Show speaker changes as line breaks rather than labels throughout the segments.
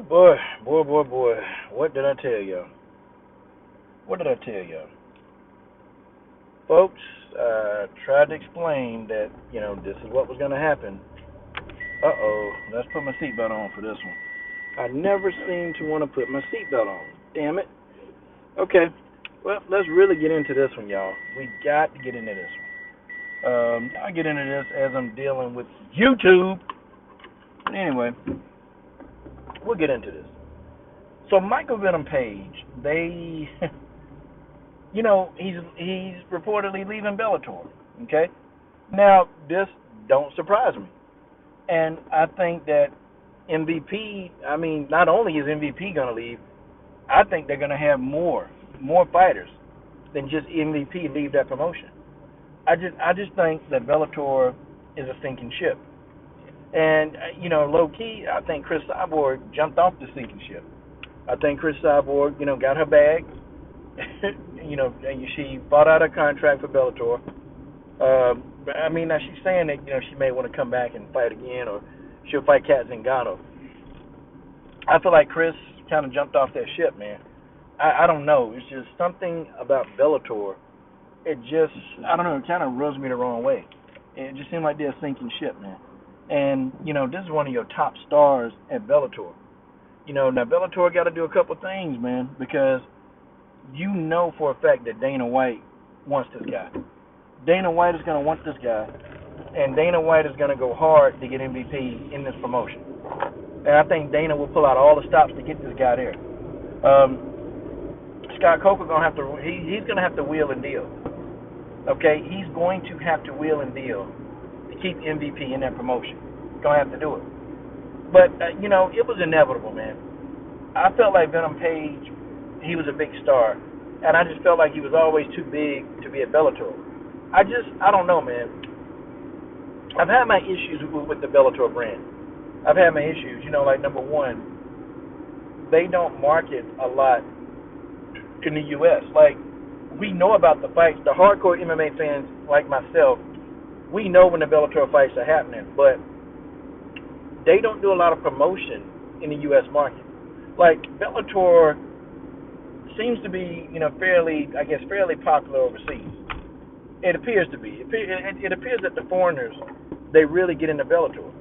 Boy, boy, boy, boy. What did I tell y'all? What did I tell y'all? Folks, tried to explain that, this is what was going to happen. Uh-oh. Let's put my seatbelt on for this one. I never seem to want to put my seatbelt on. Damn it. Okay. Well, let's really get into this one, y'all. We got to get into this one. I'll get into this as I'm dealing with YouTube. But anyway, we'll get into this. So Michael Venom Page, they, he's reportedly leaving Bellator. Okay, now this don't surprise me, and I think that MVP. I mean, not only is MVP gonna leave, I think they're gonna have more fighters than just MVP leave that promotion. I just think that Bellator is a sinking ship, and low key, I think Chris Cyborg jumped off the sinking ship. I think Chris Cyborg, got her bag. She bought out her contract for Bellator. But I mean, now she's saying that she may want to come back and fight again, or she'll fight Kat Zingano. I feel like Chris kind of jumped off that ship, man. I don't know. It's just something about Bellator. It just, I don't know. It kind of rubs me the wrong way. It just seemed like they're a sinking ship, man. And this is one of your top stars at Bellator. Now Bellator got to do a couple things, man, because for a fact that Dana White wants this guy. Dana White is going to want this guy, and Dana White is going to go hard to get MVP in this promotion. And I think Dana will pull out all the stops to get this guy there. Scott Coker he's going to have to wheel and deal. Okay, he's going to have to wheel and deal to keep MVP in that promotion. He's going to have to do it. But, it was inevitable, man. I felt like Venom Page, he was a big star. And I just felt like he was always too big to be at Bellator. I don't know, man. I've had my issues with the Bellator brand. I've had my issues. Number one, they don't market a lot in the U.S. Like, we know about the fights. The hardcore MMA fans like myself, we know when the Bellator fights are happening. But they don't do a lot of promotion in the U.S. market. Like, Bellator seems to be, fairly popular overseas. It appears to be. It appears that the foreigners, they really get into Bellator.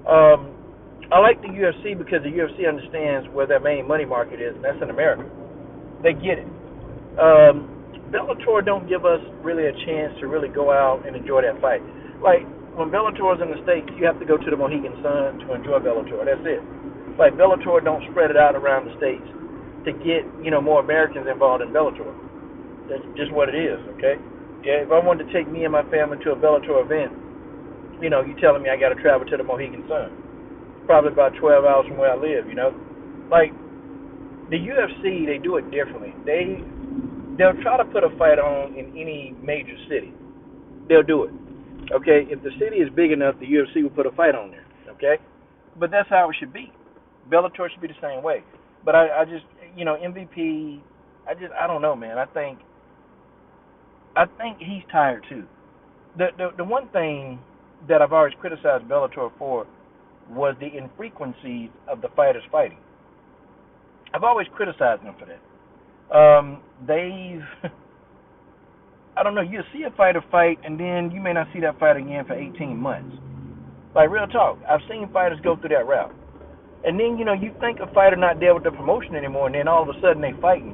I like the UFC because the UFC understands where their main money market is, and that's in America. They get it. Bellator don't give us really a chance to really go out and enjoy that fight. Like, when Bellator is in the States, you have to go to the Mohegan Sun to enjoy Bellator. That's it. Like, Bellator don't spread it out around the States to get, more Americans involved in Bellator. That's just what it is, okay? Yeah, if I wanted to take me and my family to a Bellator event, you telling me I got to travel to the Mohegan Sun. Probably about 12 hours from where I live, Like, the UFC, they do it differently. They'll try to put a fight on in any major city. They'll do it. Okay, if the city is big enough, the UFC will put a fight on there. Okay, but that's how it should be. Bellator should be the same way. But I just, MVP. I don't know, man. I think he's tired too. The one thing that I've always criticized Bellator for was the infrequencies of the fighters fighting. I've always criticized them for that. I don't know, you see a fighter fight, and then you may not see that fight again for 18 months. Like, real talk, I've seen fighters go through that route. And then, you think a fighter not there with the promotion anymore, and then all of a sudden they fighting.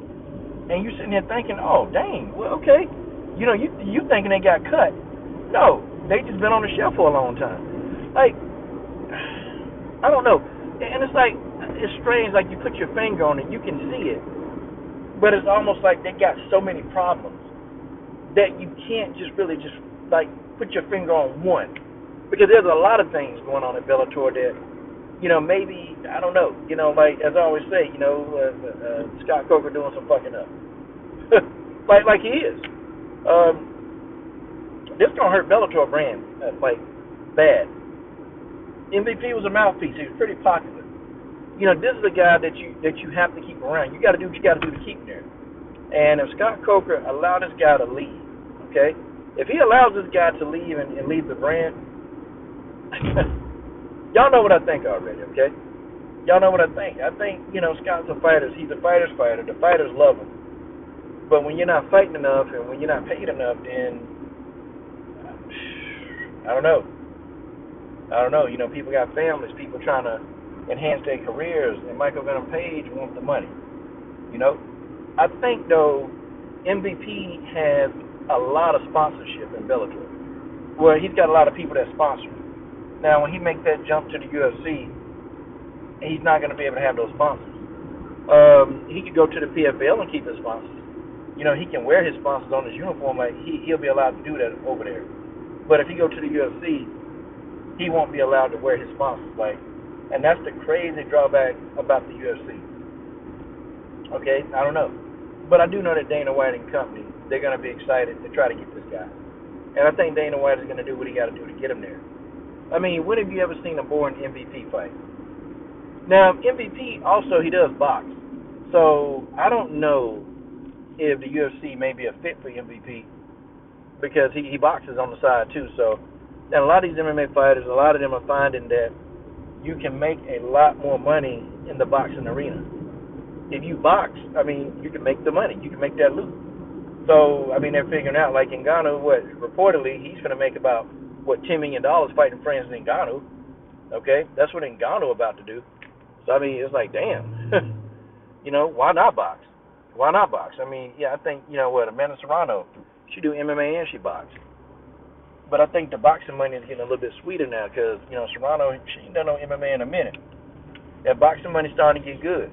And you're sitting there thinking, oh, dang, well, okay. You thinking they got cut. No, they just been on the shelf for a long time. Like, I don't know. And it's like, it's strange, like you put your finger on it, you can see it. But it's almost like they got so many problems that you can't really like put your finger on one, because there's a lot of things going on at Bellator that maybe, I don't know, like as I always say, Scott Coker doing some fucking up, like he is. This gonna hurt Bellator brand like bad. MVP was a mouthpiece. He was pretty popular. This is a guy that you have to keep around. You got to do what you got to do to keep him there. And if Scott Coker allowed this guy to leave, okay, if he allows this guy to leave and leave the brand, y'all know what I think already, okay? Y'all know what I think. I think, Scott's a fighter. He's a fighter's fighter. The fighters love him. But when you're not fighting enough and when you're not paid enough, then I don't know. People got families, people trying to enhance their careers, and Michael Venom Page wants the money. I think, though, MVP has a lot of sponsorship in Bellator. Well, he's got a lot of people that sponsor him. Now, when he makes that jump to the UFC, he's not going to be able to have those sponsors. He could go to the PFL and keep his sponsors. He can wear his sponsors on his uniform. Like he'll be allowed to do that over there. But if he go to the UFC, he won't be allowed to wear his sponsors. And that's the crazy drawback about the UFC. Okay, I don't know. But I do know that Dana White and company, they're going to be excited to try to get this guy. And I think Dana White is going to do what he got to do to get him there. I mean, when have you ever seen a boring MVP fight? Now, MVP also, he does box. So I don't know if the UFC may be a fit for MVP because he boxes on the side too. So, and a lot of these MMA fighters, a lot of them are finding that you can make a lot more money in the boxing arena. If you box, I mean, you can make the money. You can make that loot. So, I mean, they're figuring out, like Ngannou, reportedly, he's going to make about, $10 million fighting Francis Ngannou. Okay? That's what Ngannou about to do. So, I mean, it's like, damn. Why not box? Why not box? I mean, yeah, I think, Amanda Serrano, she do MMA and she box. But I think the boxing money is getting a little bit sweeter now because, Serrano, she ain't done no MMA in a minute. That boxing money's starting to get good.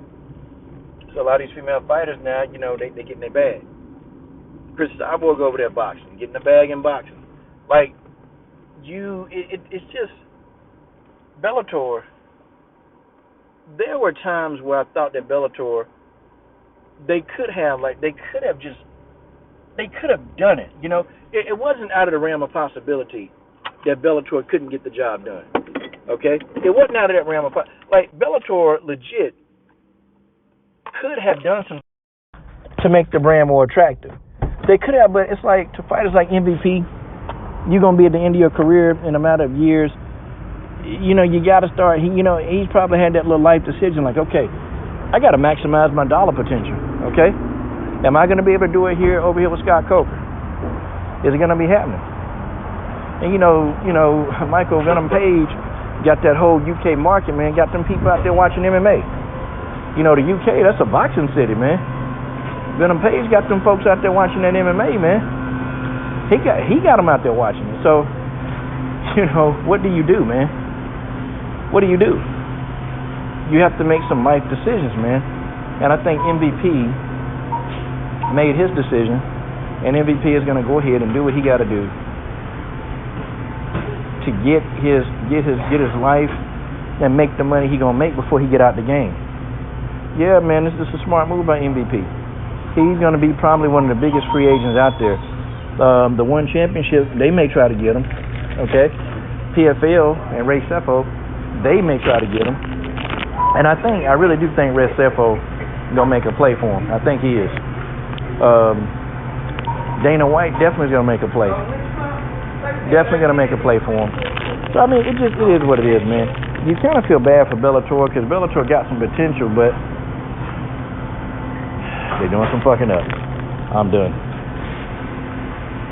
So a lot of these female fighters now, they getting their bag. Chris Cyborg over there boxing, getting the bag in boxing. It's just Bellator. There were times where I thought that Bellator, they could have done it. It wasn't out of the realm of possibility that Bellator couldn't get the job done. Okay, it wasn't out of that realm of Bellator legit could have done some to make the brand more attractive. They could have, but it's like to fighters like MVP, you're gonna be at the end of your career in a matter of years. You got to start. He's probably had that little life decision, like, okay, I got to maximize my dollar potential. Okay, am I gonna be able to do it over here with Scott Coker? Is it gonna be happening? And Michael Venom Page got that whole UK market, man. Got them people out there watching MMA. The UK, that's a boxing city, man. Venom Page got them folks out there watching that MMA, man. He got them out there watching it. So, what do you do, man? What do? You have to make some life decisions, man. And I think MVP made his decision, and MVP is going to go ahead and do what he got to do to get his life and make the money he gonna make before he get out the game. Yeah, man, this is a smart move by MVP. He's going to be probably one of the biggest free agents out there. The one championship, they may try to get him. Okay? PFL and Ray Sefo, they may try to get him. And I really do think Ray Sefo going to make a play for him. I think he is. Dana White definitely going to make a play. Definitely going to make a play for him. So, I mean, it is what it is, man. You kind of feel bad for Bellator because Bellator got some potential, but they're doing some fucking up. I'm done.